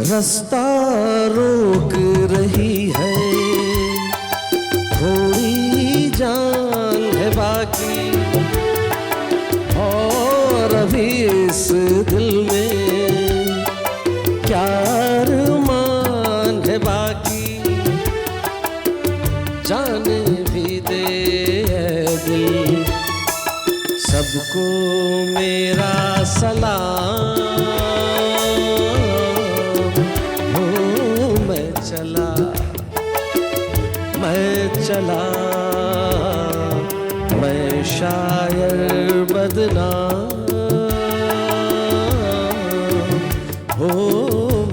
रास्ता रोक रही है, थोड़ी जान है बाकी, और अभी इस दिल में क्या अरमान है बाकी। जाने भी दे ऐ दिल सबको मेरा सलाम। चला मैं शायर बदनाम हो,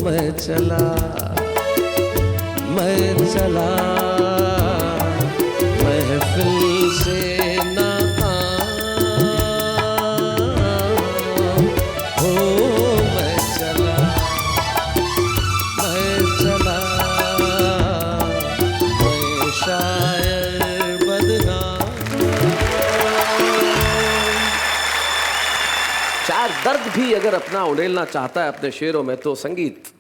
मैं चला महफिल से ना हो, मैं चला शायर बदनाम। शायर दर्द भी अगर अपना उड़ेलना चाहता है अपने शेरों में तो संगीत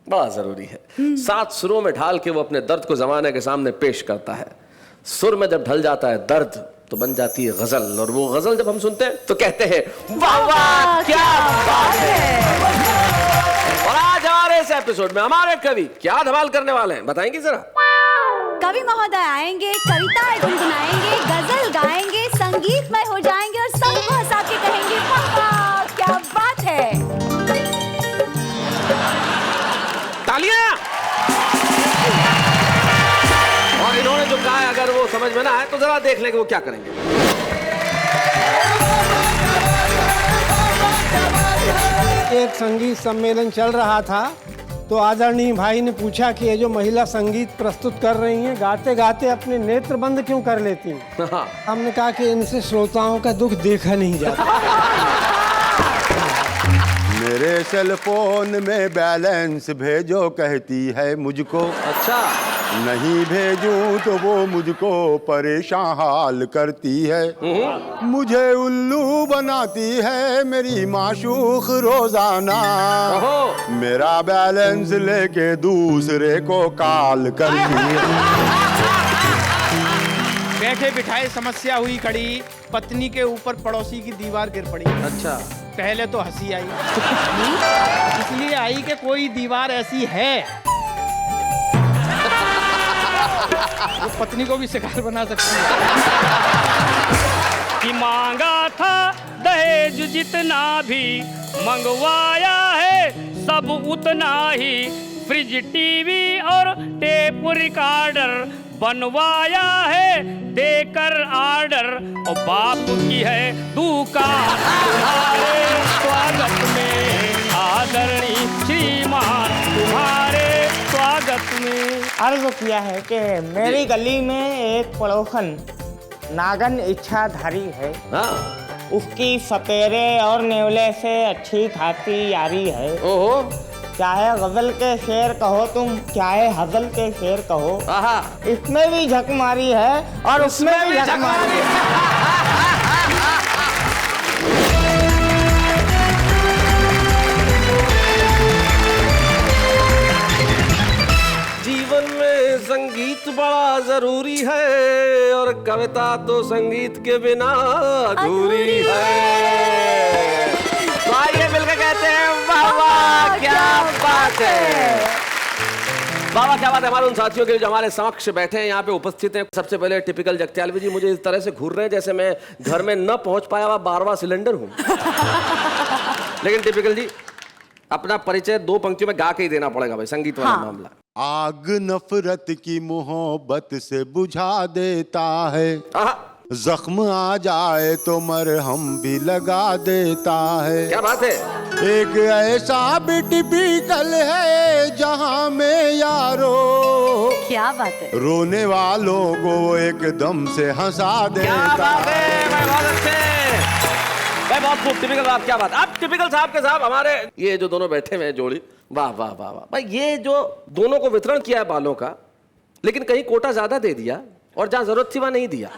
बड़ा जरूरी है। 7 सुरों में ढाल के वो अपने दर्द को जमाने के सामने पेश करता है। सुर में जब ढल जाता है दर्द तो बन जाती है गजल, और वो गजल जब हम सुनते हैं तो कहते हैं वाह वाह क्या बात है। और आज हमारे इस एपिसोड में हमारे कवि क्या धमाल करने वाले हैं बताएंगे जरा। कवि महोदय आएंगे, कविताएं गुनगुनाएंगे, गजल गाएंगे, संगीतमय हो जाएंगे और सबको हंसा के कहेंगे वाह क्या बात है। तालियां। और इन्होंने जो कहा है अगर वो समझ में ना आए तो जरा देख लेंगे वो क्या करेंगे। एक संगीत सम्मेलन चल रहा था तो आदरणीय भाई ने पूछा कि ये जो महिला संगीत प्रस्तुत कर रही हैं गाते गाते अपने नेत्र बंद क्यों कर लेती हैं। हमने कहा कि इनसे श्रोताओं का दुख देखा नहीं जाता। मेरे सेल फोन में बैलेंस भेजो कहती है मुझको, अच्छा नहीं भेजूं तो वो मुझको परेशान हाल करती है। मुझे उल्लू बनाती है मेरी माशूक रोजाना, मेरा बैलेंस लेके दूसरे को कॉल करती है। बैठे बिठाए समस्या हुई खड़ी, पत्नी के ऊपर पड़ोसी की दीवार गिर पड़ी। अच्छा पहले तो हंसी आई, इसलिए आई कि कोई दीवार ऐसी है वो पत्नी को भी शिकार बना सकती है। कि मांगा था दहेज जितना भी मंगवाया है सब उतना ही, फ्रिज टीवी और टेप रिकॉर्डर बनवाया है देकर ऑर्डर, और बाप की है दुकान तुम्हारे स्वागत में, आदरणीय श्रीमान तुम्हारे स्वागत में। अर्ज किया है कि मेरी गली में एक पड़ोसन नागन इच्छाधारी है। उसकी सपेरे और नेवले से अच्छी खासी यारी है। ओहो, चाहे गजल के शेर कहो तुम, चाहे हजल के शेर कहो, इसमें भी झक मारी है और उसमें भी झक मारी है। जीवन में संगीत बड़ा जरूरी है और कविता तो संगीत के बिना अधूरी है। तो आइए मिलकर कहते हैं वाह वाह क्या बात है। वाह वाह क्या बात है हमारे उन साथियों के लिए जो हमारे समक्ष बैठे हैं यहाँ पे उपस्थित हैं। सबसे पहले टिपिकल जगत्यालवी जी मुझे इस तरह से घूर रहे हैं जैसे मैं घर में न पहुंच पाया हुआ 12वां सिलेंडर हूँ। लेकिन टिपिकल जी अपना परिचय 2 पंक्तियों में गा के ही देना पड़ेगा भाई, संगीत वाला मामला। आग नफरत की मोहब्बत से बुझा देता है, जख्म आ जाए तो मरहम भी लगा देता है। क्या बात है। एक ऐसा भी टिपिकल है जहां में यारो, क्या बात है। रोने वालों को एकदम से हंसा देता है। क्या बात है भाई, बहुत अच्छे भाई, बहुत खूब। टिपिकल साहब क्या बात। आप टिपिकल साहब के साहब हमारे ये जो दोनों बैठे हुए हैं जोड़ी, वाह वाह वाह वाह भाई, ये जो दोनों को वितरण किया है बालों का, लेकिन कहीं कोटा ज्यादा दे दिया और जहां जरूरत थी वहां नहीं दिया।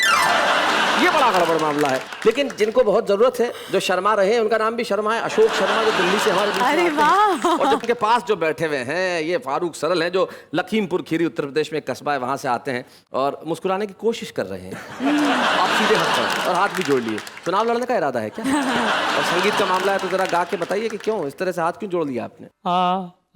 ये बड़ा गड़बड़ मामला है। लेकिन जिनको बहुत जरूरत है, जो शर्मा रहे हैं, उनका नाम भी शर्मा है, अशोक शर्मा, जो दिल्ली से हमारे बीच में अरे आते हैं। वाह। और जिनके पास जो बैठे हुए हैं ये फारूक सरल हैं, जो लखीमपुर खीरी उत्तर प्रदेश में एक कस्बा है, वहां से आते हैं और मुस्कुराने की कोशिश कर रहे हैं। आप सीधे हंस पड़े और हाथ भी जोड़ लिए। चुनाव लड़ने का इरादा है क्या? और संगीत का मामला है तो जरा गा के बताइए कि क्यों इस तरह से हाथ क्यों जोड़ लिया आपने?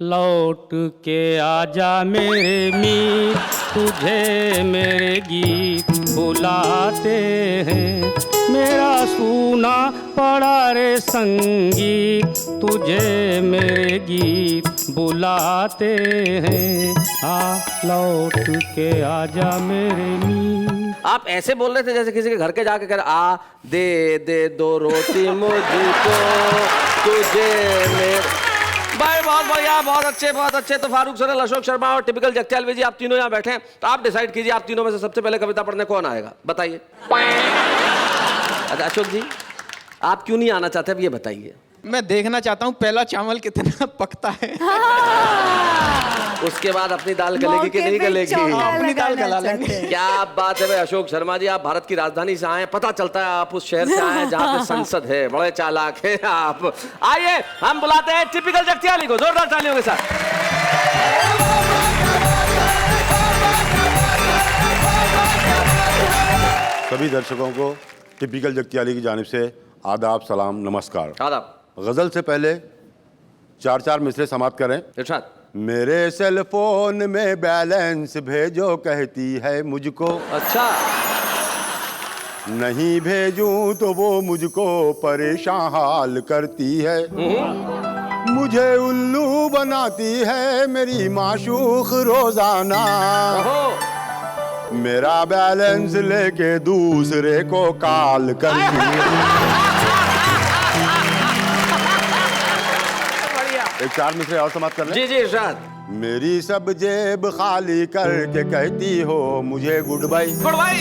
लौट के आजा मेरे मीत, तुझे मेरे गीत बुलाते हैं। मेरा सूना पड़ा रे संगीत, तुझे मेरे गीत बुलाते हैं। लौट के आजा मेरे मीत। आप ऐसे बोल रहे थे जैसे किसी के घर के जाके कर आ दे दो रोटी मुझको, तुझे मेरे। भाई बहुत बढ़िया, बहुत अच्छे। तो फारूक सरल, अशोक शर्मा और टिपिकल जगत्यालवी जी, आप तीनों यहाँ बैठे हैं, तो आप डिसाइड कीजिए आप तीनों में से सबसे पहले कविता पढ़ने कौन आएगा, बताइए। अच्छा अशोक जी, आप क्यों नहीं आना चाहते, अब ये बताइए। मैं देखना चाहता हूँ पहला चावल कितना पकता है। उसके बाद अपनी दाल गलेगी कि नहीं गलेगी? अपनी दाल गला लेंगे। क्या बात है भाई अशोक शर्मा जी, आप भारत की राजधानी से आए, पता चलता है आप उस शहर से आए जहाँ पे संसद है, बड़े चालाक है आप। आइए हम बुलाते हैं टिपिकल जगत्याली को, जोरदार तालियों के साथ। सभी दर्शकों को टिपिकल जगत्याली की जानिब से आदाब, सलाम, नमस्कार। आदाब। गजल से पहले 4 मिसरे समाप्त करें। इरशाद। मेरे सेल फोन में बैलेंस भेजो कहती है मुझको, अच्छा। नहीं भेजूं तो वो मुझको परेशान हाल करती है। मुझे उल्लू बनाती है मेरी माशूक रोजाना, मेरा बैलेंस लेके दूसरे को कॉल करती है। एक 4 मिसरे और समाप्त कर लें। जी इरशाद। मेरी सब जेब खाली करके कहती हो मुझे गुड बाय। Good bye.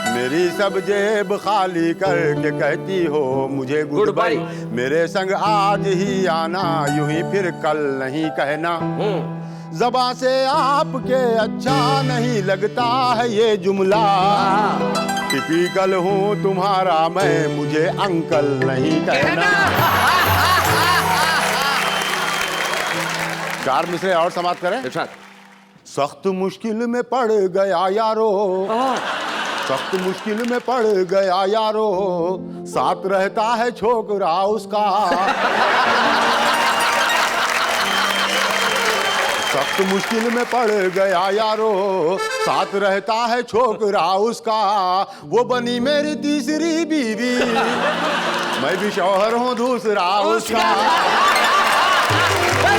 मेरी सब जेब खाली करके कहती हो मुझे गुड बाय। मेरे संग आज ही आना, यूं ही फिर कल नहीं कहना। ज़बां से आपके अच्छा नहीं लगता है ये जुमला। टिपिकल हूँ तुम्हारा मैं, मुझे अंकल नहीं कहना। 4 मिसरे और समाप्त करें। इरशाद। सख्त मुश्किल में पड़ गया यारो, सख्त मुश्किल में पड़ गया यारो, साथ रहता है छोकरा उसका। सख्त मुश्किल में पड़ गया यारो, साथ रहता है छोकरा उसका। वो बनी मेरी तीसरी बीवी, मैं भी शौहर हूँ दूसरा उसका।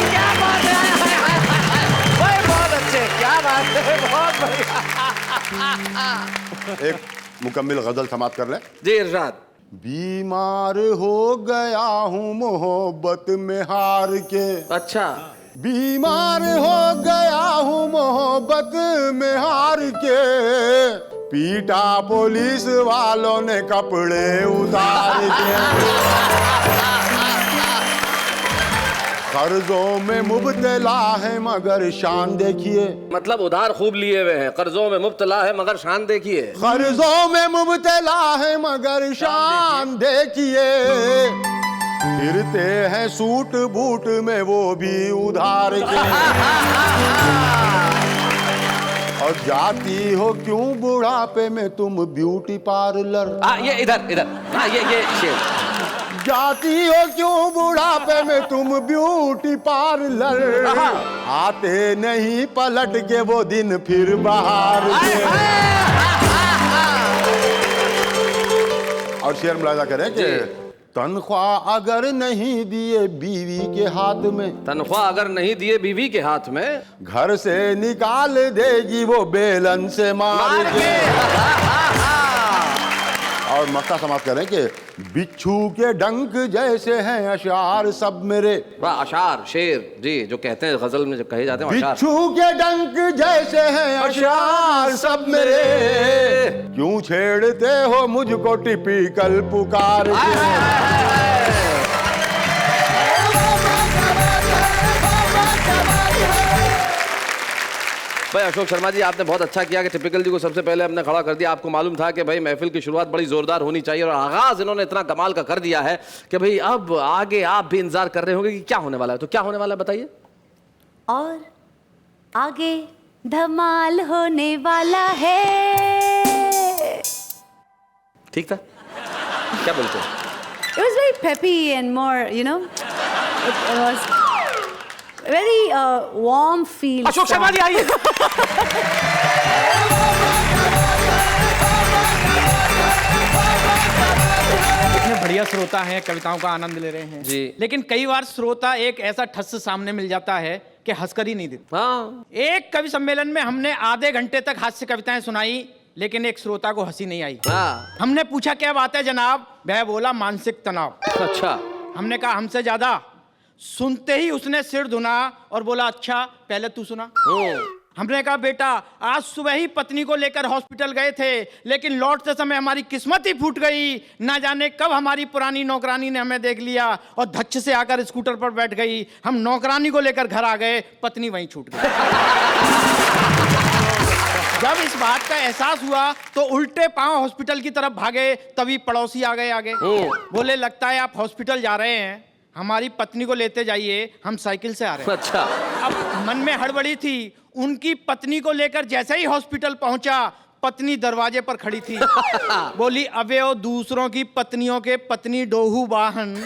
क्या बात है, बहुत अच्छे, क्या बात है, बहुत बढ़िया। एक मुकम्मिल गजल समाप्त कर ले। जी इरशाद। बीमार हो गया हूँ मोहब्बत में हार के। अच्छा। बीमार हो गया हूँ मोहब्बत में हार के, पीटा पुलिस वालों ने कपड़े उतार के। कर्जों में मुब्तला है मगर शान देखिए। मतलब उधार खूब लिए हुए हैं, कर्जों में मुब्तला है मगर शान देखिए। कर्जों में मुब्तला है मगर शान देखिए। फिरते हैं सूट बूट में वो भी उधार के। और जाती हो क्यों बुढ़ापे में तुम ब्यूटी पार्लर। ये इधर ये शेर। जाती हो क्यों बुढ़ापे में तुम ब्यूटी पार्लर, आते नहीं पलट के वो दिन फिर बाहर के। और शेर मुलाजा करें कि तनख्वाह अगर नहीं दिए बीवी के हाथ में, तनख्वाह अगर नहीं दिए बीवी के हाथ में, घर से निकाल देगी वो बेलन से मार के। और मक्का समाप्त करें कि बिच्छू के डंक जैसे हैं अशार सब मेरे। अशार शेर जी जो कहते हैं गजल में जो कहे जाते हैं अशार। बिच्छू के डंक जैसे हैं अशार सब मेरे, क्यों छेड़ते हो मुझको टिपिकल पुकार के। भाई अशोक शर्मा जी, आपने बहुत अच्छा किया कि टिपिकल जी को सबसे पहले हमने खड़ा कर दिया। आपको मालूम था कि भाई महफिल की शुरुआत बड़ी जोरदार होनी चाहिए और आगाज इन्होंने इतना कमाल का कर दिया है कि भाई अब आगे आप भी इंतजार कर रहे होंगे कि क्या होने वाला है। तो क्या होने वाला है बताइए। और आगे धमाल होने वाला है। ठीक था? क्या बोलते हैं? It was very peppy and more, you know, it was very warm feel. Ashok Sharma ji आइए। इतने बढ़िया श्रोता हैं, कविताओं का आनंद ले रहे हैं जी। लेकिन कई बार श्रोता एक ऐसा ठस सामने मिल जाता है कि हंसकर ही नहीं देता। हाँ, एक कवि सम्मेलन में हमने आधे घंटे तक हास्य कविताएं सुनाई, लेकिन एक श्रोता को हंसी नहीं आई। हाँ। हमने पूछा क्या बात है जनाब, वह बोला मानसिक तनाव। अच्छा। हमने कहा हमसे ज्यादा। सुनते ही उसने सिर धुना और बोला अच्छा पहले तू सुना। हमने कहा बेटा आज सुबह ही पत्नी को लेकर हॉस्पिटल गए थे, लेकिन लौटते समय हमारी किस्मत ही फूट गई। ना जाने कब हमारी पुरानी नौकरानी ने हमें देख लिया और धच्च से आकर स्कूटर पर बैठ गई। हम नौकरानी को लेकर घर आ गए, पत्नी वहीं छूट गई। जब इस बात का एहसास हुआ तो उल्टे पांव हॉस्पिटल की तरफ भागे, तभी पड़ोसी आ गए आगे। बोले लगता है आप हॉस्पिटल जा रहे हैं, हमारी पत्नी को लेते जाइए, हम साइकिल से आ रहे हैं। अच्छा। अब मन में हड़बड़ी थी। उनकी पत्नी को लेकर जैसे ही हॉस्पिटल पहुंचा, पत्नी दरवाजे पर खड़ी थी। बोली अबे ओ दूसरों की पत्नियों के पत्नी डोहू वाहन।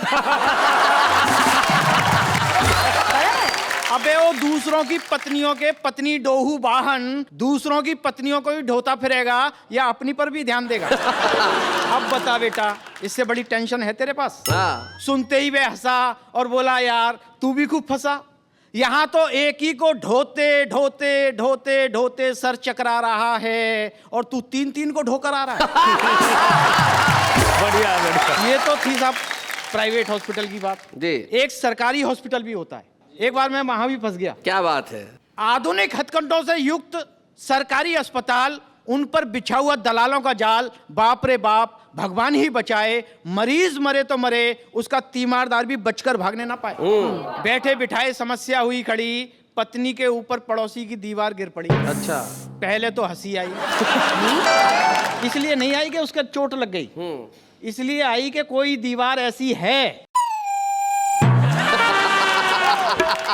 अबे ओ दूसरों की पत्नियों के पत्नी डोहू वाहन, दूसरों की पत्नियों को भी ढोता फिरेगा या अपनी पर भी ध्यान देगा। अब बता बेटा, इससे बड़ी टेंशन है तेरे पास? हाँ। सुनते ही वह हंसा और बोला यार तू भी खूब फंसा। यहाँ तो एक ही को ढोते ढोते ढोते ढोते सर चकरा रहा है और तू तीन तीन को ढोकर आ रहा है। बढ़िया बढ़िया। ये तो थी साहब प्राइवेट हॉस्पिटल की बात जी। एक सरकारी हॉस्पिटल भी होता है। एक बार मैं वहां भी फंस गया। क्या बात है? आधुनिक हथकंडों से युक्त सरकारी अस्पताल, उन पर बिछा हुआ दलालों का जाल, बाप रे बाप, भगवान ही बचाए। मरीज मरे तो मरे, उसका तीमारदार भी बचकर भागने ना पाए। बैठे बिठाए समस्या हुई खड़ी, पत्नी के ऊपर पड़ोसी की दीवार गिर पड़ी। अच्छा। पहले तो हंसी आई, इसलिए नहीं आई कि उसका चोट लग गई, इसलिए आई कि कोई दीवार ऐसी है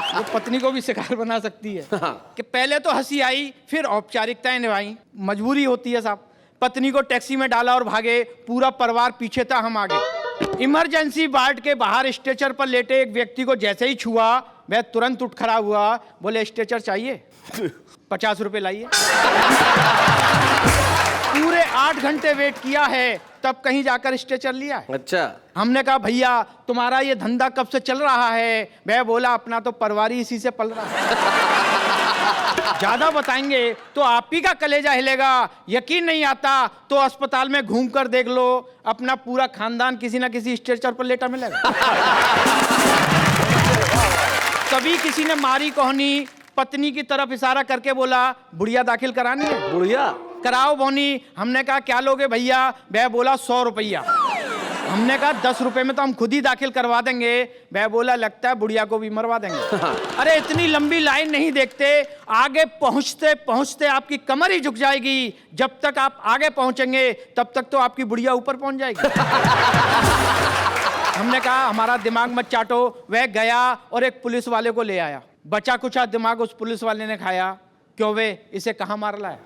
वो पत्नी को भी शिकार बना सकती है। कि पहले तो हंसी आई, फिर औपचारिकताएं निभाई। मजबूरी होती है साहब। पत्नी को टैक्सी में डाला और भागे, पूरा परिवार पीछे था, हम आगे। इमरजेंसी वार्ड के बाहर स्ट्रेचर पर लेटे एक व्यक्ति को जैसे ही छुआ, वह तुरंत उठ खड़ा हुआ। बोले स्ट्रेचर चाहिए? 50 रुपए लाइए। पूरे 8 घंटे वेट किया है, तब कहीं जाकर स्ट्रेचर लिया है। अच्छा। हमने कहा भैया तुम्हारा ये धंधा कब से चल रहा है? वह बोला अपना तो परिवार ही इसी से पल रहा है। ज्यादा बताएंगे तो आप ही का कलेजा हिलेगा। यकीन नहीं आता तो अस्पताल में घूम कर देख लो, अपना पूरा खानदान किसी ना किसी स्ट्रेचर पर लेटा मिलेगा। कभी किसी ने मारी कोहनी, पत्नी की तरफ इशारा करके बोला बुढ़िया दाखिल करानी है? बुढ़िया कराओ बोनी। हमने कहा क्या लोगे भैया? वह बोला 100 रुपया। हमने कहा 10 रुपए में तो हम खुद ही दाखिल करवा देंगे। वह बोला लगता है बुढ़िया को भी मरवा देंगे। अरे इतनी लंबी लाइन नहीं देखते, आगे पहुंचते पहुंचते आपकी कमर ही झुक जाएगी। जब तक आप आगे पहुंचेंगे तब तक तो आपकी बुढ़िया ऊपर पहुंच जाएगी। हमने कहा हमारा दिमाग मत चाटो। वह गया और एक पुलिस वाले को ले आया। बचा कुचा दिमाग उस पुलिस वाले ने खाया। क्यों वे इसे कहाँ मार लाया?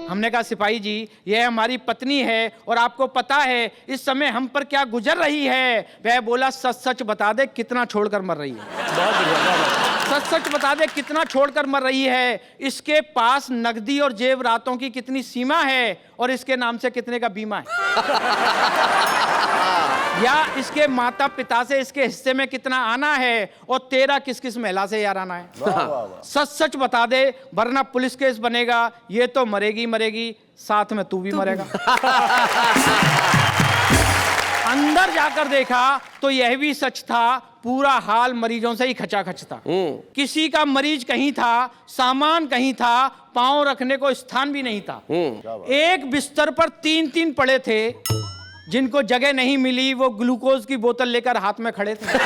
हमने कहा सिपाही जी यह हमारी पत्नी है और आपको पता है इस समय हम पर क्या गुजर रही है। वह बोला सच सच बता दे कितना छोड़कर मर रही है। बहुत बढ़िया। सच सच बता दे कितना छोड़कर मर रही है। इसके पास नकदी और जेवरातों की कितनी सीमा है और इसके नाम से कितने का बीमा है। या इसके माता पिता से इसके हिस्से में कितना आना है और तेरा किस किस महिला से यार आना है। सच सच बता दे वरना पुलिस केस बनेगा। ये तो मरेगी मरेगी, साथ में तू भी मरेगा। अंदर जाकर देखा तो यह भी सच था, पूरा हाल मरीजों से ही खचाखच था। किसी का मरीज कहीं था, सामान कहीं था, पांव रखने को स्थान भी नहीं था। एक बिस्तर पर 3-3 पड़े थे। जिनको जगह नहीं मिली वो ग्लूकोज की बोतल लेकर हाथ में खड़े थे।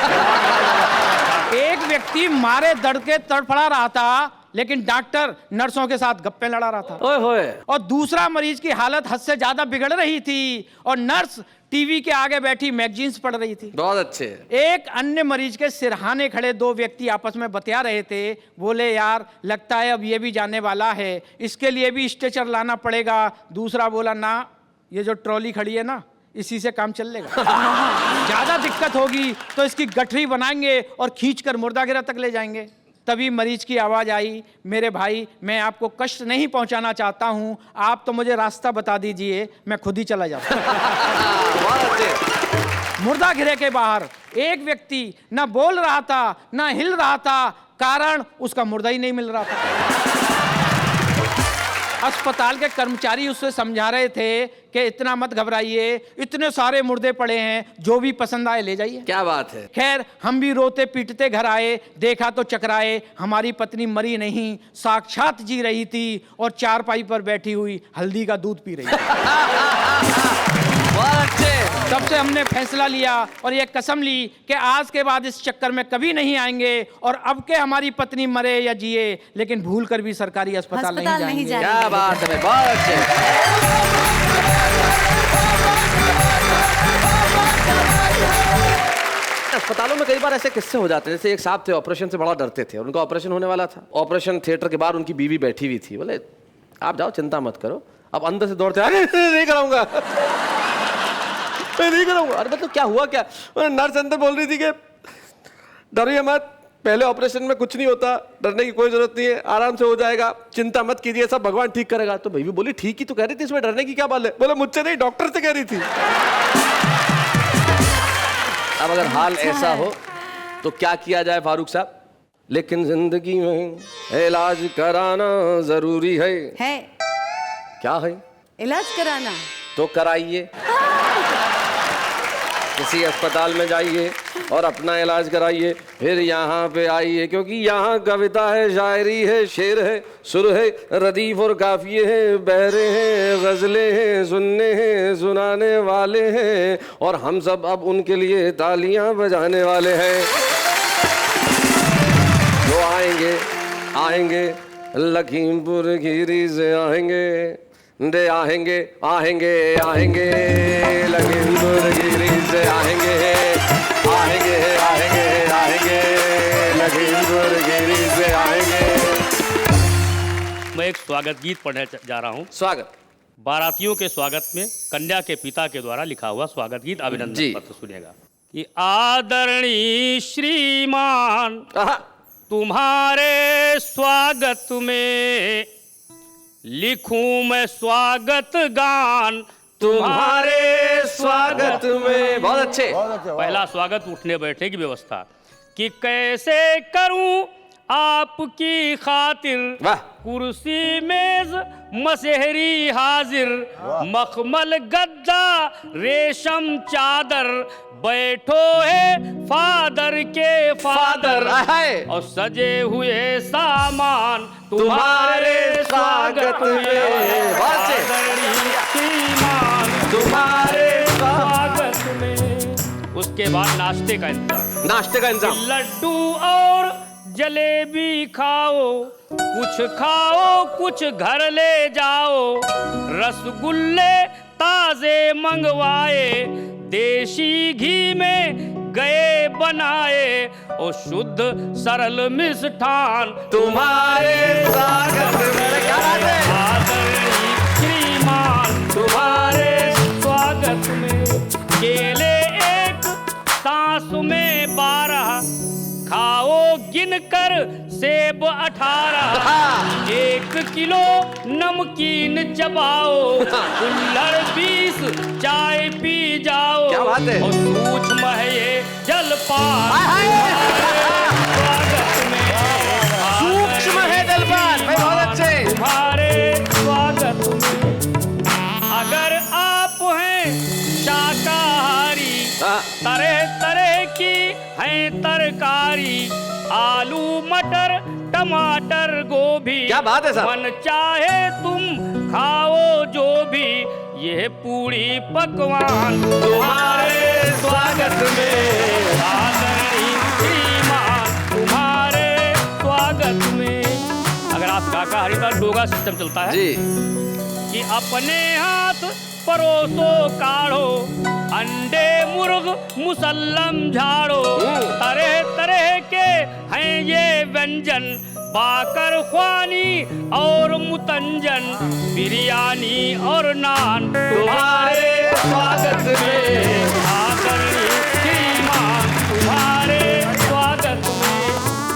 एक व्यक्ति मारे दर्द के तड़फड़ा रहा था, लेकिन डॉक्टर नर्सों के साथ गप्पे लड़ा रहा था। ओए होए। और दूसरा मरीज की हालत हद से ज्यादा बिगड़ रही थी और नर्स टीवी के आगे बैठी मैगजीन्स पढ़ रही थी। बहुत अच्छे। एक अन्य मरीज के सिरहाने खड़े दो व्यक्ति आपस में बतिया रहे थे। बोले यार लगता है अब ये भी जाने वाला है, इसके लिए भी स्ट्रेचर लाना पड़ेगा। दूसरा बोला ना, ये जो ट्रॉली खड़ी है ना, इसी से काम चल लेगा। ज्यादा दिक्कत होगी तो इसकी गठरी बनाएंगे और खींचकर मुर्दागिरा तक ले जाएंगे। तभी मरीज की आवाज आई, मेरे भाई मैं आपको कष्ट नहीं पहुंचाना चाहता हूं, आप तो मुझे रास्ता बता दीजिए, मैं खुद ही चला जाता हूं। मुर्दागिरे के बाहर एक व्यक्ति ना बोल रहा था ना हिल रहा था, कारण उसका मुर्दा ही नहीं मिल रहा था। अस्पताल के कर्मचारी उससे समझा रहे थे कि इतना मत घबराइए, इतने सारे मुर्दे पड़े हैं, जो भी पसंद आए ले जाइए। क्या बात है। खैर हम भी रोते पीटते घर आए, देखा तो चकराए, हमारी पत्नी मरी नहीं, साक्षात जी रही थी और चारपाई पर बैठी हुई हल्दी का दूध पी रही थी। तब से हमने फैसला लिया और ये कसम ली कि आज के बाद इस चक्कर में कभी नहीं आएंगे और अब के हमारी पत्नी मरे या जिए, लेकिन भूल कर भी सरकारी अस्पताल नहीं जाएंगे। क्या बात है, बहुत अच्छे। अस्पतालों में कई बार ऐसे किस्से हो जाते हैं, जैसे एक साहब थे ऑपरेशन से बड़ा डरते थे, उनका ऑपरेशन होने वाला था। ऑपरेशन थिएटर के बाहर उनकी बीवी बैठी हुई थी। बोले आप जाओ, चिंता मत करो। अब अंदर से दौड़ते, अरे नहीं कराऊंगा, मैं नहीं कराऊंगा। अरे मतलब क्या हुआ क्या? नर्स अंदर बोल रही थी कि डरिए मत, पहले ऑपरेशन में कुछ नहीं होता, डरने की कोई जरूरत नहीं है, आराम से हो जाएगा, चिंता मत कीजिए, सब भगवान ठीक करेगा। तो बीवी बोली ठीक ही तो कह रही थी, इसमें डरने की क्या बात है? बोले मुझसे नहीं, डॉक्टर से कह रही थी। अब अगर हाल ऐसा हो तो क्या किया जाए फारूक साहब? लेकिन जिंदगी में इलाज कराना जरूरी है। क्या है? इलाज कराना तो कराइए, किसी अस्पताल में जाइए और अपना इलाज कराइए, फिर यहाँ पे आइए, क्योंकि यहाँ कविता है, शायरी है, शेर है, सुर है, रदीफ और काफिये हैं, बहरे हैं, गजलें हैं, सुनने हैं, सुनाने वाले हैं, और हम सब अब उनके लिए तालियां बजाने वाले हैं। जो आएंगे आएंगे लखीमपुर खीरी से आएंगे, दे आएंगे आएंगे आएंगे लखीमपुर खीरी से आएंगे, आएंगे आएंगे आएंगे लखीमपुर खीरी से आएंगे। मैं एक स्वागत गीत पढ़ने जा रहा हूँ। स्वागत। बारातियों के स्वागत में कन्या के पिता के द्वारा लिखा हुआ स्वागत गीत, अभिनंदन पत्र सुनिएगा। कि आदरणीय श्रीमान तुम्हारे स्वागत में लिखूं मैं स्वागत गान, तुम्हारे स्वागत में। बहुत अच्छे। पहला स्वागत उठने बैठने की व्यवस्था, कि कैसे करूं आपकी खातिर, कुर्सी मेज मसहरी हाजिर, मखमल गद्दा रेशम चादर, बैठो है फादर के फादर, और सजे हुए सामान तुम्हारे स्वागत में, तुम्हारे स्वागत में। उसके बाद नाश्ते का इंतजाम। नाश्ते का इंतजाम। लड्डू और जलेबी खाओ, कुछ खाओ कुछ घर ले जाओ, रसगुल्ले ताजे मंगवाए, देशी घी में गए बनाए, और शुद्ध सरल मिष्ठान तुम्हारे स्वागत में। आदरणीय श्रीमान तुम्हारे स्वागत में। केले एक सांस में 12, खाओ गिनकर सेब 18, 1 किलो नमकीन चबाओ, कुल्हड़ 20 चाय पी जाओ, क्या बात है? और सूक्ष्म है ये जलपान स्वागत में। सूक्ष्म है जलपान, भाई बहुत अच्छे। तुम्हारे स्वागत में। अगर आप हैं शाकाहारी, तरह तरह की है तरकारी, आलू मटर टमाटर गोभी, क्या बात है साहब? मन चाहे तुम खाओ जो भी, ये पूरी पकवान तुम्हारे स्वागत में। आदरणीय श्रीमान तुम्हारे स्वागत में। पूरा सिस्टम चलता है जी। कि अपने हाथ परोसो काढ़ो, अंडे मुर्ग मुसल्लम झाड़ो, तरह तरह के हैं ये व्यंजन, बाकर ख्वानी और मुतंजन, बिरयानी और नान तुम्हारे स्वागत में, आदरणीय श्रीमान तुम्हारे स्वागत में।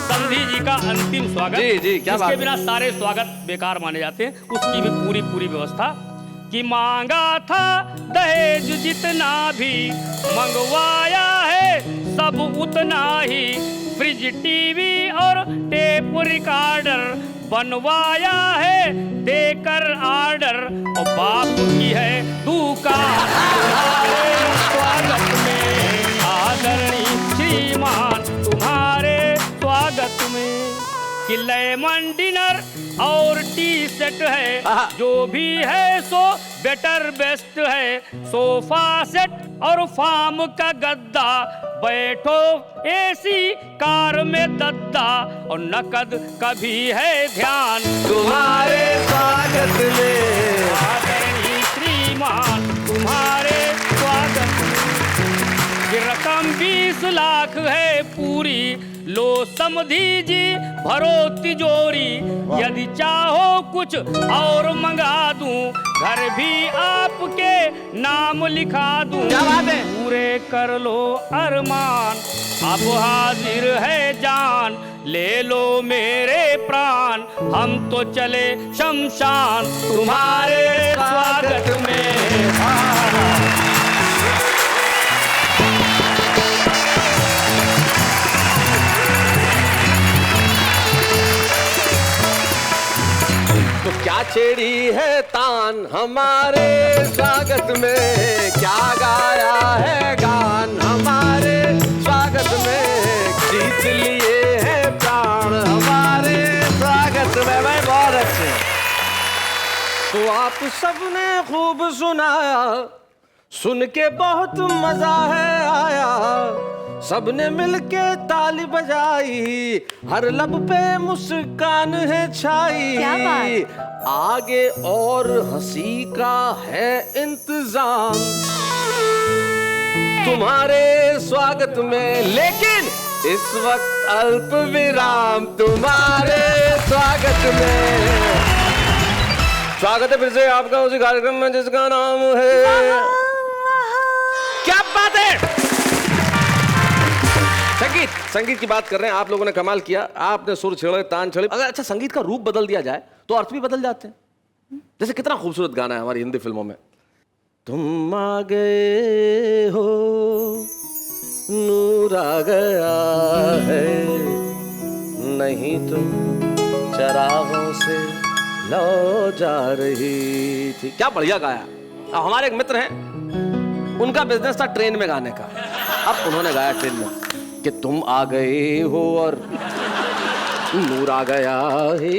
संधि जी का अंतिम स्वागत, जी, जी, क्या बात इसके है। बिना सारे स्वागत बेकार माने जाते हैं, उसकी भी पूरी व्यवस्था कि मांगा था दहेज जितना भी, मंगवाया है सब उतना ही, फ्रिज टीवी और टेप रिकॉर्डर बनवाया है देकर ऑर्डर, और बाप की है दुकान तुम्हारे स्वागत में, आदरणीय श्रीमान तुम्हारे स्वागत में। कि लेमन डिनर और टी सेट है, जो भी है सो बेटर बेस्ट है, सोफा सेट और फार्म का गद्दा, बैठो एसी कार में दद्दा, और नकद कभी है ध्यान तुम्हारे स्वागत में, आदरणीय श्रीमान तुम्हारे स्वागत में। कि रकम 20 लाख है पूरी, लो समधी जी भरो तिजोरी, यदि चाहो कुछ और मंगा दूं, घर भी आपके नाम लिखा दूं, क्या बात है? पूरे कर लो अरमान, अब हाजिर है जान, ले लो मेरे प्राण, हम तो चले शमशान तुम्हारे स्वागत में। तो क्या छेड़ी है तान हमारे स्वागत में, क्या गाया है गान हमारे स्वागत में, जीत लिए हैं प्राण हमारे स्वागत में। भाई बहुत अच्छे। तो आप सबने खूब सुनाया, सुन के बहुत मजा है आया, सबने मिलके ताली बजाई, हर लब पे मुस्कान है छाई। क्या बात? आगे और हंसी का है इंतजाम तुम्हारे स्वागत में, लेकिन इस वक्त अल्प विराम तुम्हारे स्वागत में। स्वागत है फिर से आपका उसी कार्यक्रम में जिसका नाम है क्या बात है संगीत। संगीत की बात कर रहे हैं, आप लोगों ने कमाल किया, आपने सुर छेड़े तान छेड़े। अगर अच्छा संगीत का रूप बदल दिया जाए तो अर्थ भी बदल जाते हैं। जैसे कितना खूबसूरत गाना है हमारी हिंदी फिल्मों में, तुम आ गए हो नूर आ गया है, नहीं तुम चरागों से लो जा रही थी। क्या बढ़िया गाया। अब हमारे एक मित्र हैं, उनका बिजनेस था ट्रेन में गाने का। अब उन्होंने गाया ट्रेन में कि तुम आ गए हो और नूर आ गया है,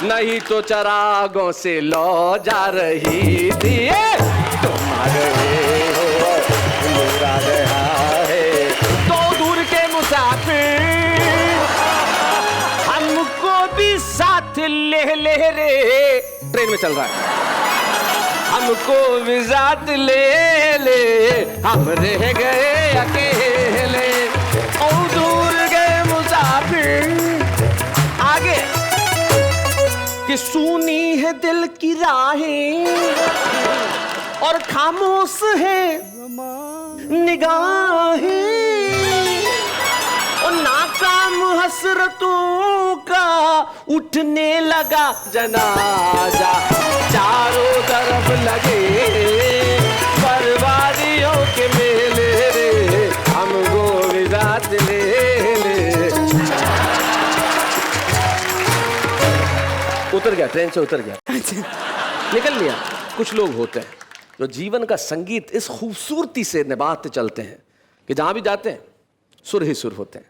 नहीं तो चरागों से लो जा रही थी। तुम आ गए हो और नूर आ गया है, तो दूर के मुसाफिर हमको भी साथ ले ले रे। ट्रेन में चल रहा है, हमको भी साथ ले ले, हम रह गए अकेले। ओ दूर गए मुसाफिर, आगे कि सुनी है दिल की राहें और खामोश है निगाहें, और नाकाम हसरतों का उठने लगा जनाजा, चारों तरफ लगे बर्बादियों के मेले रे, हमको भी साथ ले ले। उतर गया, ट्रेन से उतर गया, निकल लिया। कुछ लोग होते हैं जो जीवन का संगीत इस खूबसूरती से निभाते चलते हैं कि जहां भी जाते हैं सुर ही सुर होते हैं।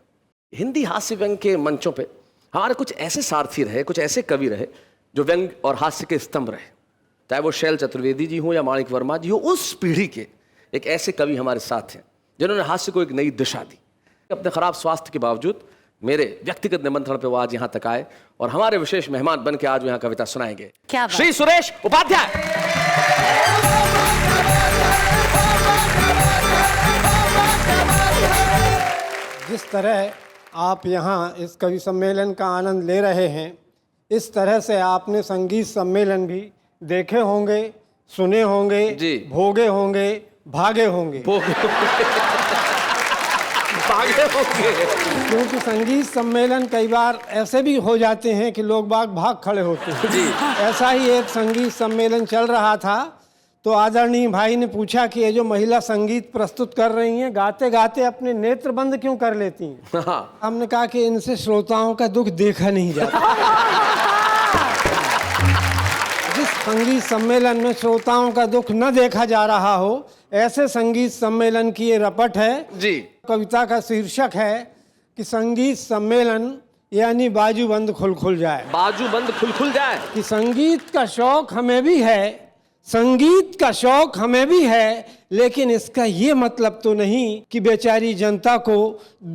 हिंदी हास्य व्यंग के मंचों पे हमारे कुछ ऐसे सारथी रहे, कुछ ऐसे कवि रहे जो व्यंग और हास्य के स्तंभ रहे, चाहे वो शैल चतुर्वेदी जी हो या माणिक वर्मा जी हो। उस पीढ़ी के एक ऐसे कवि हमारे साथ हैं जिन्होंने हास्य को एक नई दिशा दी। अपने खराब स्वास्थ्य के बावजूद मेरे व्यक्तिगत निमंत्रण पे वो आज यहाँ तक आए और हमारे विशेष मेहमान बन के आज वो यहाँ कविता सुनाएंगे। क्या बात। श्री सुरेश उपाध्याय। जिस तरह आप यहाँ इस कवि सम्मेलन का आनंद ले रहे हैं, इस तरह से आपने संगीत सम्मेलन भी देखे होंगे, सुने होंगे जी। भोगे होंगे, भागे होंगे। भागे होंगे। क्योंकि संगीत सम्मेलन कई बार ऐसे भी हो जाते हैं कि लोग बाग भाग खड़े होते हैं जी। ऐसा ही एक संगीत सम्मेलन चल रहा था, तो आदरणीय भाई ने पूछा कि ये जो महिला संगीत प्रस्तुत कर रही हैं, गाते गाते अपने नेत्र बंद क्यों कर लेती हैं? हाँ। हमने कहा कि इनसे श्रोताओं का दुख देखा नहीं जाता। जिस संगीत सम्मेलन में श्रोताओं का दुख न देखा जा रहा हो, ऐसे संगीत सम्मेलन की ये रपट है जी। कविता का शीर्षक है कि संगीत सम्मेलन यानी बाजू बंद खुल जाए। बाजू बंद खुल जाए। कि संगीत का शौक हमें भी है, संगीत का शौक हमें भी है, लेकिन इसका ये मतलब तो नहीं कि बेचारी जनता को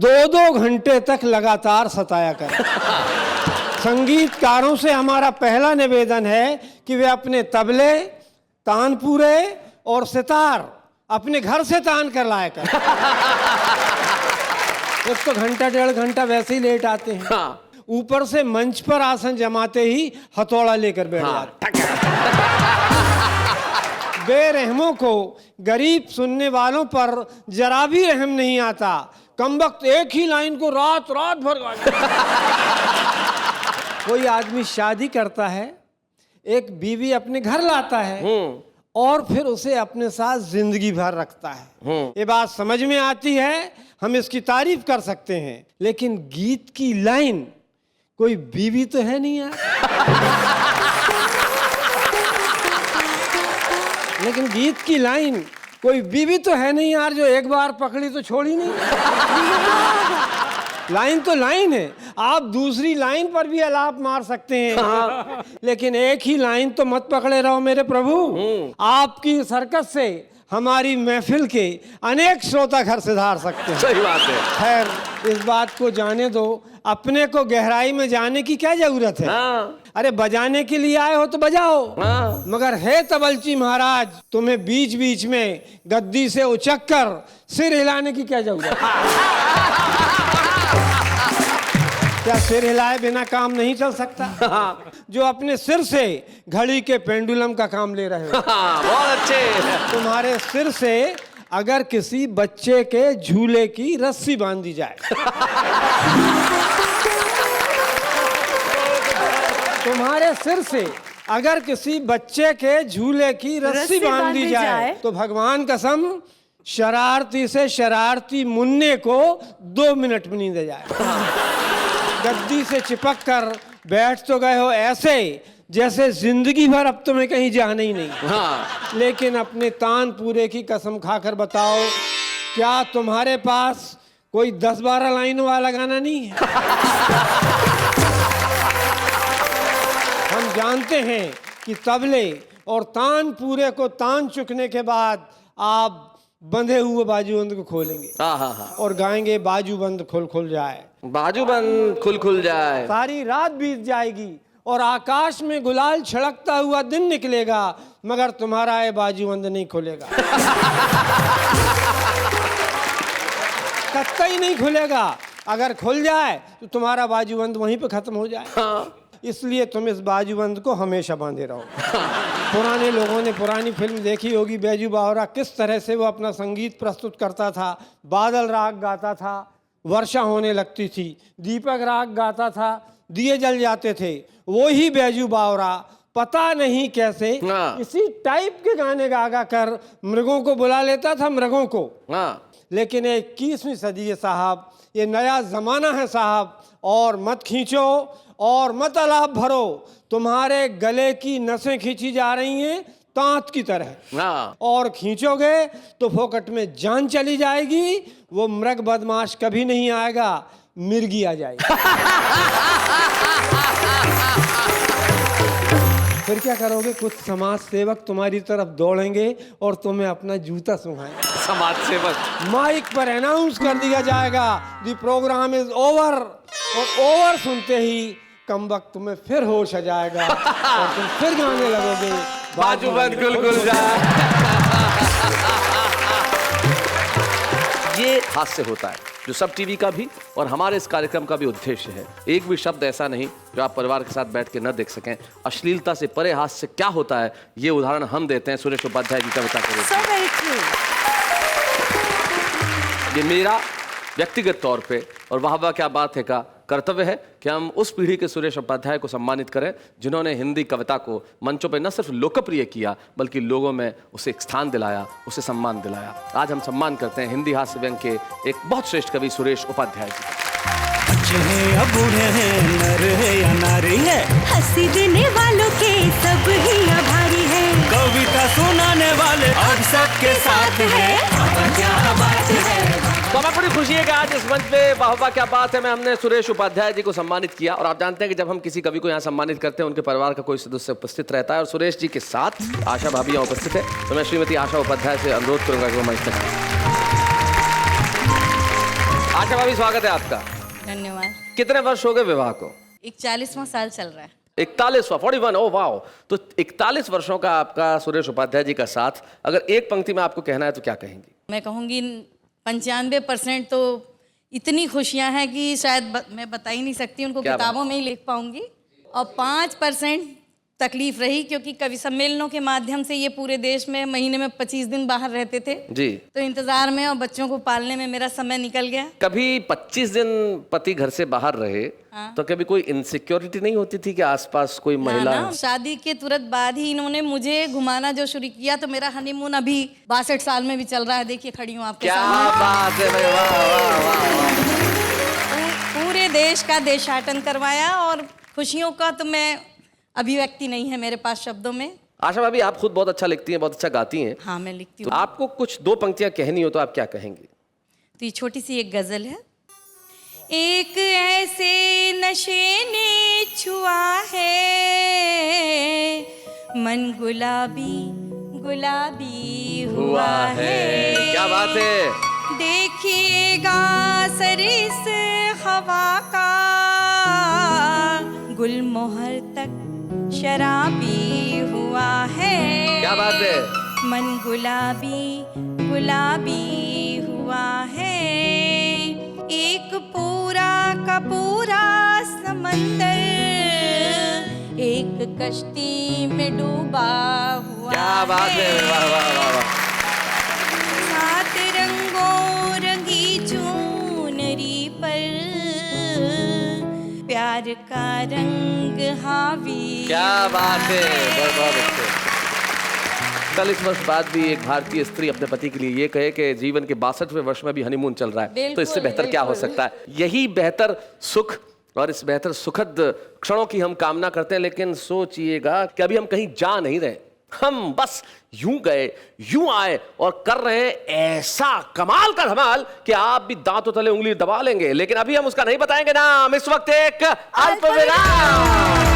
2-2 घंटे तक लगातार सताया करे। संगीतकारों से हमारा पहला निवेदन है कि वे अपने तबले, तानपुरे और सितार अपने घर से तान कर लाया कर। एक तो घंटा 1.5 घंटा वैसे ही लेट आते हैं, ऊपर से मंच पर आसन जमाते ही हथौड़ा लेकर बैठ जाते बेरहमों को गरीब सुनने वालों पर जरा भी रहम नहीं आता। कमबख्त एक ही लाइन को रात भर कोई आदमी शादी करता है, एक बीवी अपने घर लाता है और फिर उसे अपने साथ जिंदगी भर रखता है। ये बात समझ में आती है, हम इसकी तारीफ कर सकते हैं, लेकिन गीत की लाइन कोई बीवी तो है नहीं यार। लेकिन गीत की लाइन कोई बीवी तो है नहीं यार, जो एक बार पकड़ी तो छोड़ी नहीं। लाइन तो लाइन है, आप दूसरी लाइन पर भी आलाप मार सकते हैं, लेकिन एक ही लाइन तो मत पकड़े रहो मेरे प्रभु। आपकी सरकत से हमारी महफिल के अनेक श्रोता घर से धार सकते हैं। सही बात है। खैर इस बात को जाने दो, अपने को गहराई में जाने की क्या जरूरत है। अरे बजाने के लिए आए हो तो बजाओ, मगर हे तबलची महाराज, तुम्हें बीच बीच में गद्दी से उचक कर सिर हिलाने की क्या जरूरत है? क्या सिर हिलाए बिना काम नहीं चल सकता? जो अपने सिर से घड़ी के पेंडुलम का काम ले रहे हो। बहुत अच्छे। तुम्हारे सिर से अगर किसी बच्चे के झूले की रस्सी बांध दी जाए, तुम्हारे सिर से अगर किसी बच्चे के झूले की रस्सी बांध दी जाए, तो भगवान कसम शरारती से शरारती मुन्ने को 2 मिनट में नींद जाए। गद्दी से चिपक कर बैठ तो गए हो ऐसे जैसे जिंदगी भर अब तुम्हें कहीं जाना ही नहीं। लेकिन अपने तान पूरे की कसम खाकर बताओ, क्या तुम्हारे पास कोई 10-12 लाइनों वाला गाना नहीं है? हम जानते हैं कि तबले और तान पूरे को तान चुकने के बाद आप बंधे हुए बाजूबंद को खोलेंगे और गाएंगे बाजू बंद खुल जाए, बाजू बंद खुल जाए। सारी रात बीत जाएगी और आकाश में गुलाल छिड़कता हुआ दिन निकलेगा, मगर तुम्हारा ये बाजूबंद नहीं खुलेगा। कतई नहीं खुलेगा। अगर खुल जाए तो तुम्हारा बाजूबंद वहीं पे खत्म हो जाए। इसलिए तुम इस बाजूबंद को हमेशा बांधे रहो। पुराने लोगों ने पुरानी फिल्म देखी होगी, बैजू बावरा, किस तरह से वो अपना संगीत प्रस्तुत करता था। बादल राग गाता था, वर्षा होने लगती थी। दीपक राग गाता था, दिए जल जाते थे। वो ही बैजू बावरा पता नहीं कैसे इसी टाइप के गाने गा कर मृगों को बुला लेता था, मृगों को। लेकिन 21वीं सदी है साहब, ये नया जमाना है साहब, और मत खींचो और मत अलाप भरो। तुम्हारे गले की नसें खींची जा रही हैं तांत की तरह, और खींचोगे तो फोकट में जान चली जाएगी। वो मृग बदमाश कभी नहीं आएगा, मिर्गी आ जाएगी। फिर क्या करोगे? कुछ समाज सेवक तुम्हारी तरफ दौड़ेंगे और तुम्हें अपना जूता सुंघाएंगे। समाज सेवक। माइक पर अनाउंस कर दिया जाएगा, द प्रोग्राम इज ओवर, और ओवर सुनते ही कमबख्त तुम्हें फिर होश आ जाएगा और तुम फिर गाने लगोगे बाजू बंद गुल जा। ये हास्य होता है जो सब टीवी का भी और हमारे इस कार्यक्रम का भी उद्देश्य है। एक भी शब्द ऐसा नहीं जो आप परिवार के साथ बैठ के न देख सकें। अश्लीलता से परे हास्य क्या होता है ये उदाहरण हम देते हैं सुरेश उपाध्याय जी कविता के रूप में। ये मेरा व्यक्तिगत तौर पे और वाह वाह क्या बात है का कर्तव्य है कि हम उस पीढ़ी के सुरेश उपाध्याय को सम्मानित करें जिन्होंने हिंदी कविता को मंचों पे न सिर्फ लोकप्रिय किया बल्कि लोगों में उसे एक स्थान दिलाया, उसे सम्मान दिलाया। आज हम सम्मान करते हैं हिंदी हास्य व्यंग के एक बहुत श्रेष्ठ कवि सुरेश उपाध्याय जी का। बच्चे हैं या बूढ़े हैं, नर है या नारी है, हंसी देने वालों के सब ही आभारी है, कविता सुनाने वाले अब सबके साथ है। क्या बात है। तो हमें बड़ी खुशी है कि आज इस मंच पे वाह वाह क्या बात है में हमने सुरेश उपाध्याय जी को सम्मानित किया। और आप जानते हैं कि जब हम किसी कवि को यहाँ सम्मानित करते हैं उनके परिवार का कोई सदस्य उपस्थित रहता है और सुरेश जी के साथ आशा भाभी यहाँ उपस्थित है। तो मैं श्रीमती आशा उपाध्याय से अनुरोध करूंगा कि वो मंच पे आएं। आशा भाभी स्वागत है आपका। धन्यवाद। कितने वर्ष हो गए विवाह को? 41वां साल चल रहा है। 41वां 41। Oh wow. तो 41 वर्षों का आपका सुरेश उपाध्याय जी का साथ, अगर एक पंक्ति में आपको कहना है तो क्या कहेंगी? मैं कहूँगी 95% तो इतनी खुशियां हैं कि शायद मैं बता ही नहीं सकती, उनको किताबों में ही लिख पाऊंगी। और 5% तकलीफ रही क्योंकि कवि सम्मेलनों के माध्यम से ये पूरे देश में महीने में 25 दिन बाहर रहते थे जी। तो इंतजार में और बच्चों को पालने में मेरा समय निकल गया। कभी 25 दिन पति घर से बाहर रहे तो कभी कोई इनसिक्योरिटी नहीं होती थी कि आसपास कोई महिला? ना, शादी के तुरंत बाद ही इन्होंने मुझे घुमाना जो शुरू किया तो मेरा हनीमून अभी 62 साल में भी चल रहा है। देखिए खड़ी हूँ आपके सामने। क्या बात है भाई, वाह वाह वाह। पूरे देश का देशाटन करवाया और खुशियों का तो मैं अभिव्यक्ति नहीं है मेरे पास शब्दों में। आशा भाभी आप खुद बहुत अच्छा लिखती हैं, बहुत अच्छा गाती हैं। हाँ मैं लिखती हूँ। तो आपको कुछ 2 पंक्तियां कहनी हो तो आप क्या कहेंगी? तो ये छोटी सी एक गजल है। एक ऐसे नशे ने छुआ है, मन गुलाबी गुलाबी हुआ है। क्या बात है। देखिएगा सरिस हवा का, गुलमोहर तक शराबी हुआ है। क्या बात है। मन गुलाबी गुलाबी हुआ है। एक पूरा का पूरा समंदर एक कश्ती में डूबा हुआ। क्या बात है। वाह वाह वाह वाह। 7 रंगों रंगी चुनरी पर प्यार का रंग हावी। क्या बात है। बहुत अच्छे। 40 वर्ष बाद भी एक भारतीय स्त्री अपने पति के लिए ये कहे कि जीवन के 62वें वर्ष में भी हनीमून चल रहा है, तो इससे बेहतर क्या हो सकता है। यही बेहतर सुख और इस बेहतर सुखद क्षणों की हम कामना करते हैं। लेकिन सोचिएगा कि अभी हम कहीं जा नहीं रहे, हम बस यूं गए यूं आए और कर रहे हैं ऐसा कमाल का धमाल कि आप भी दांतों तले उंगली दबा लेंगे। लेकिन अभी हम उसका नहीं बताएंगे नाम। इस वक्त एक अल्प विराम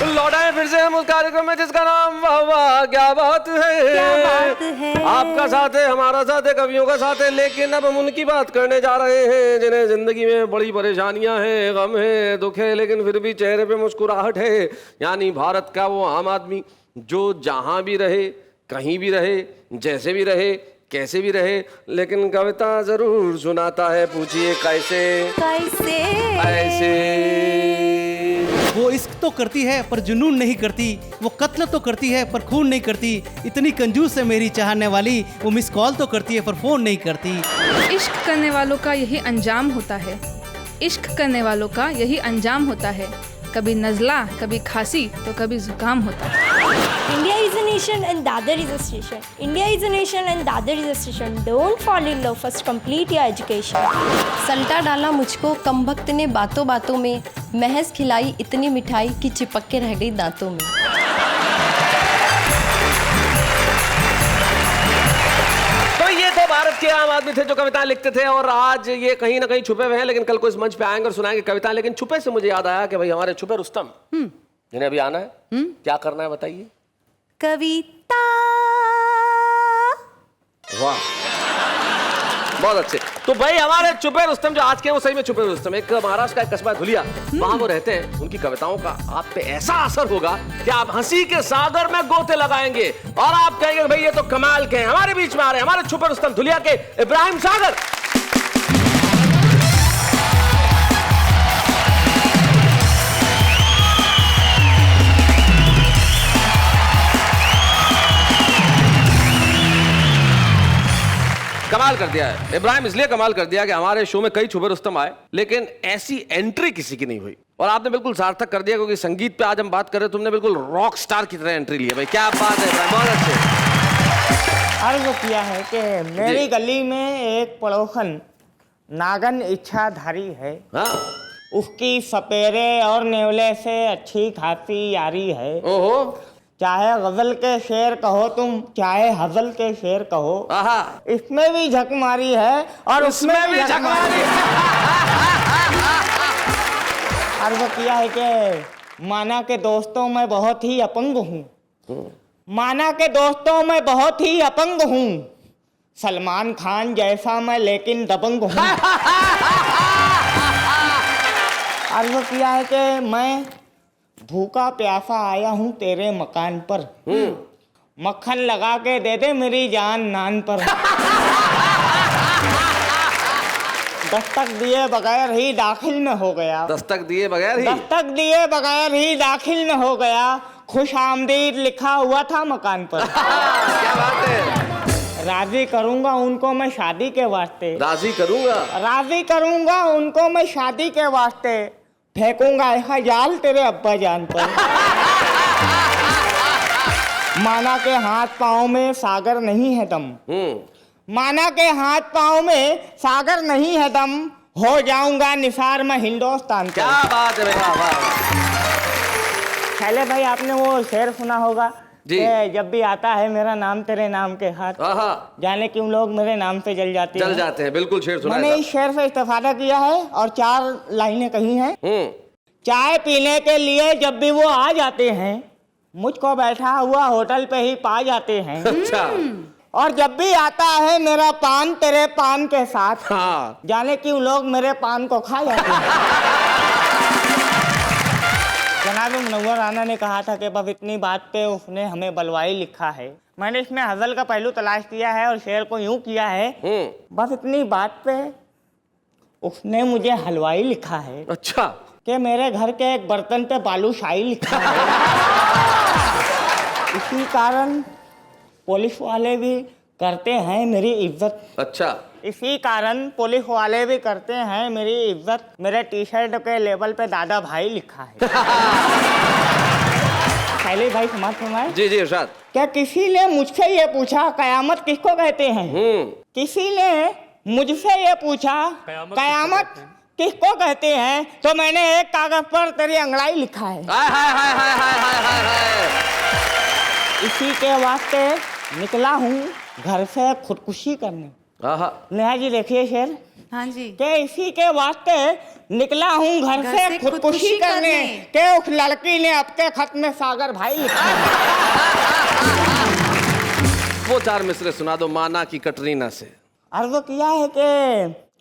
लौटा है फिर से हम उस कार्यक्रम में जिसका नाम वाह वाह क्या बात है। आपका साथ है, हमारा साथ है, कवियों का साथ है। लेकिन अब हम उनकी बात करने जा रहे हैं जिन्हें जिंदगी में बड़ी परेशानियां हैं, गम है, दुख है, लेकिन फिर भी चेहरे पे मुस्कुराहट है। यानी भारत का वो आम आदमी जो जहां भी रहे, कहीं भी रहे, जैसे भी रहे, कैसे भी रहे, लेकिन कविता जरूर सुनाता है। पूछिए कैसे कैसे कैसे। वो इश्क तो करती है पर जुनून नहीं करती, वो कत्ल तो करती है पर खून नहीं करती। इतनी कंजूस है मेरी चाहने वाली, वो मिस कॉल तो करती है पर फोन नहीं करती। इश्क करने वालों का यही अंजाम होता है, इश्क करने वालों का यही अंजाम होता है। कभी नज़ला, कभी खांसी तो कभी जुकाम होता है। India is a nation and Dadar is a station. India is a nation and Dadar is a station. Don't fall in love, first complete your education. सल्टा डाला मुझको कमबख्त ने बातों बातों में, महज खिलाई इतनी मिठाई कि चिपक के रह गई दांतों में। तो ये तो भारत के आम आदमी थे जो कविताएं लिखते थे और आज ये कहीं ना कहीं छुपे हुए हैं, लेकिन कल को इस मंच पे आएंगे और सुनाएंगे कविताएं। लेकिन छुपे से मुझे याद आया कि भाई हमारे छुपे रुस्तम जिन्हें अभी आना है, क्या करना है बताइए। कविता। वाह बहुत अच्छे। तो भाई हमारे छुपे रुस्तम जो आज के, वो सही में छुपे रुस्तम, एक महाराष्ट्र का एक कस्बा धुलिया, वहां वो रहते हैं। उनकी कविताओं का आप पे ऐसा असर होगा कि आप हंसी के सागर में गोते लगाएंगे और आप कहेंगे भाई ये तो कमाल के हैं। हमारे बीच में आ रहे हैं हमारे छुपे रुस्तम धुलिया के इब्राहिम सागर। कमाल कर दिया है इब्राहिम, इसलिए कमाल कर दिया कि हमारे शो में कई छुपे रुस्तम आए, लेकिन ऐसी एंट्री किसी की नहीं हुई। और आपने बिल्कुल सार्थक कर दिया, क्योंकि संगीत पे आज हम बात कर रहे हैं, तुमने बिल्कुल रॉक स्टार की तरह एंट्री ली है भाई। क्या बात है इब्राहिम, बहुत अच्छे। अर्ज किया है कि मेरी गली में एक पड़ोसन नागन इच्छाधारी है। हाँ? उसकी सपेरे और नेवले से अच्छी खासी यारी है। ओहो, चाहे गजल के शेर कहो तुम, चाहे हजल के शेर कहो, इसमें भी झक मारी है और उसमें भी झक मारी है। अर्ज किया है कि माना के दोस्तों मैं बहुत ही अपंग हूँ, माना के दोस्तों मैं बहुत ही अपंग हूँ, सलमान खान जैसा मैं लेकिन दबंग हूँ। अर्ज किया है कि मैं भूखा प्यासा आया हूँ तेरे मकान पर, मक्खन लगा के दे दे मेरी जान नान पर। दस्तक दिए बगैर ही दाखिल न हो गया, दस्तक दिए बगैर ही, दस्तक दिए बगैर ही दाखिल न हो गया, खुश आमदीद लिखा हुआ था मकान पर। क्या बात है। राजी करूंगा उनको मैं शादी के वास्ते, राजी करूंगा, राजी करूंगा उनको मैं शादी के वास्ते, फेंकूंगा ऐसा जाल तेरे अब्बा जान पर। माना के हाथ पाँव में सागर नहीं है दम, माना के हाथ पाँव में सागर नहीं है दम, हो जाऊंगा निसार मैं हिंदुस्तान का। क्या बात है भाई। पहले भाई आपने वो शेर सुना होगा कि जब भी आता है मेरा नाम तेरे नाम के हाथ, जाने क्यों लोग मेरे नाम से जल जाते हैं। बिल्कुल शेर सुना है। मैंने इस शेर से इस्तेफादा किया है और 4 लाइनें कही हैं। चाय पीने के लिए जब भी वो आ जाते हैं, मुझको बैठा हुआ होटल पे ही पा जाते हैं। अच्छा। और जब भी आता है मेरा पान तेरे पान के साथ, जाने क्यों लोग मेरे पान को खा जाते हैं। जनाब मुनव्वर राना ने कहा था कि बस इतनी बात पे उसने हमें बलवाई लिखा है। मैंने इसमें हजल का पहलू तलाश किया है और शेर को यूं किया है, बस इतनी बात पे उसने मुझे हलवाई लिखा है। अच्छा। कि मेरे घर के एक बर्तन पे बालूशाही लिखा है। इसी कारण पुलिस वाले भी करते हैं मेरी इज्जत। अच्छा। इसी कारण पुलिस वाले भी करते हैं मेरी इज्जत। मेरे टी शर्ट के लेबल पे दादा भाई लिखा है। पहले भाई समाज फरमाए। जी जी इरशाद। क्या किसी ने मुझसे ये पूछा कयामत किसको कहते हैं? किसी ने मुझसे ये पूछा कयामत किसको कहते हैं, तो मैंने एक कागज पर तेरी अंगड़ाई लिखा है। इसी के वास्ते निकला हूँ घर से खुदकुशी करने। नेहा जी देखिए शेर। हाँ जी। के इसी के वास्ते निकला हूँ घर से खुदकुशी करने, के उस लड़की ने आपके खत में सागर भाई लिखा है। वो 4 मिसरे सुना दो माना की कटरीना से। अर्ज किया है कि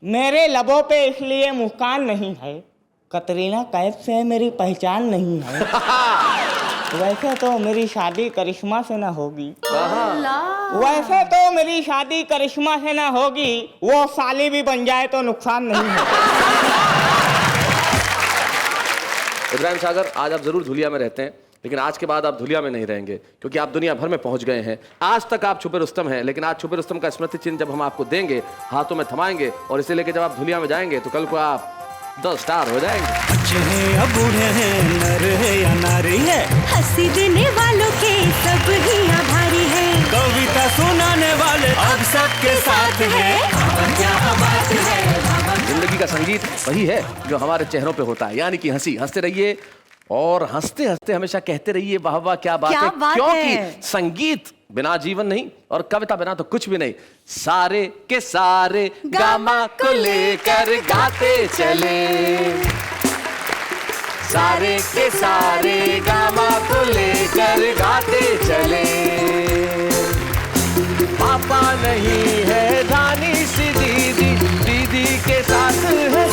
मेरे लबों पे इसलिए मुस्कान नहीं है, कतरीना कैफ से मेरी पहचान नहीं है। वैसे तो मेरी शादी करिश्मा से ना होगी, वैसे तो मेरी शादी करिश्मा से ना होगी, वो साली भी बन जाए तो नुकसान नहीं है। इब्राहिम सागर, आज आप जरूर धुलिया में रहते हैं, लेकिन आज के बाद आप धुलिया में नहीं रहेंगे, क्योंकि आप दुनिया भर में पहुंच गए हैं। आज तक आप छुपे रुस्तम हैं, लेकिन आज छुपे रुस्तम का स्मृति चिन्ह जब हम आपको देंगे, हाथों में थमाएंगे, और इसे लेके जब आप धुलिया में जाएंगे तो कल को आप 10 स्टार हो जाएंगे। अच्छे हैं या बूढ़े हैं, नर है या नारी है, हंसी देने वालों के सब ही आभारी है, कविता सुनाने वाले अब सबके साथ है। क्या बात है। जिंदगी का संगीत वही है जो हमारे चेहरों पे होता है, यानी कि हंसी। हंसते रहिए और हंसते हंसते हमेशा कहते रहिए वाह वाह क्या बात है, क्योंकि संगीत बिना जीवन नहीं और कविता बिना तो कुछ भी नहीं। सारे के सारे गामा को लेकर गाते चले, सारे के सारे गामा को लेकर गाते चले। पापा नहीं है धानी सी दीदी, साथ है